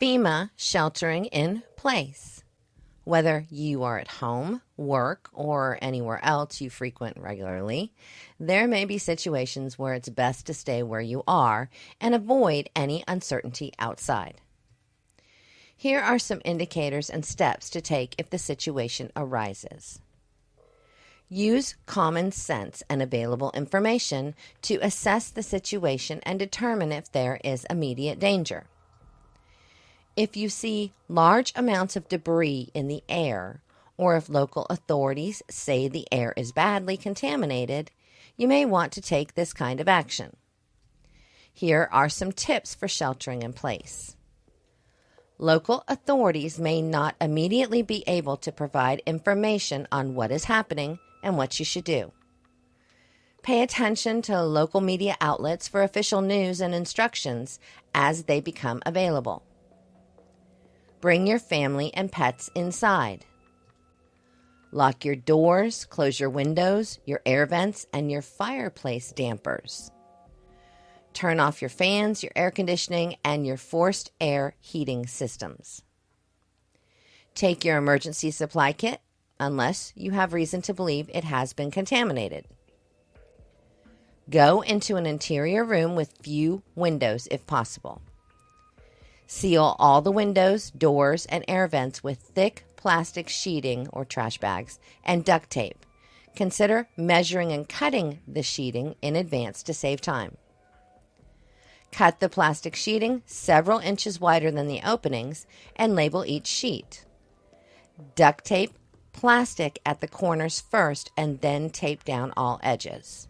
FEMA sheltering in place. Whether you are at home, work, or anywhere else you frequent regularly, there may be situations where it's best to stay where you are and avoid any uncertainty outside. Here are some indicators and steps to take if the situation arises. Use common sense and available information to assess the situation and determine if there is immediate danger. If you see large amounts of debris in the air, or if local authorities say the air is badly contaminated, you may want to take this kind of action. Here are some tips for sheltering in place. Local authorities may not immediately be able to provide information on what is happening and what you should do. Pay attention to local media outlets for official news and instructions as they become available. Bring your family and pets inside. Lock your doors, close your windows, your air vents, and your fireplace dampers. Turn off your fans, your air conditioning, and your forced air heating systems. Take your emergency supply kit, unless you have reason to believe it has been contaminated. Go into an interior room with few windows if possible. Seal all the windows, doors, and air vents with thick plastic sheeting or trash bags and duct tape. Consider measuring and cutting the sheeting in advance to save time. Cut the plastic sheeting several inches wider than the openings and label each sheet. Duct tape plastic at the corners first and then tape down all edges.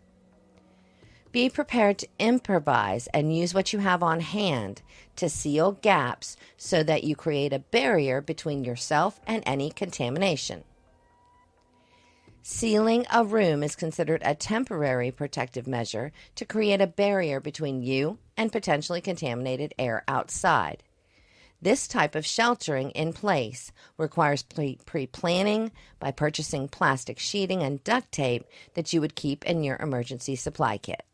Be prepared to improvise and use what you have on hand to seal gaps so that you create a barrier between yourself and any contamination. Sealing a room is considered a temporary protective measure to create a barrier between you and potentially contaminated air outside. This type of sheltering in place requires pre-planning by purchasing plastic sheeting and duct tape that you would keep in your emergency supply kit.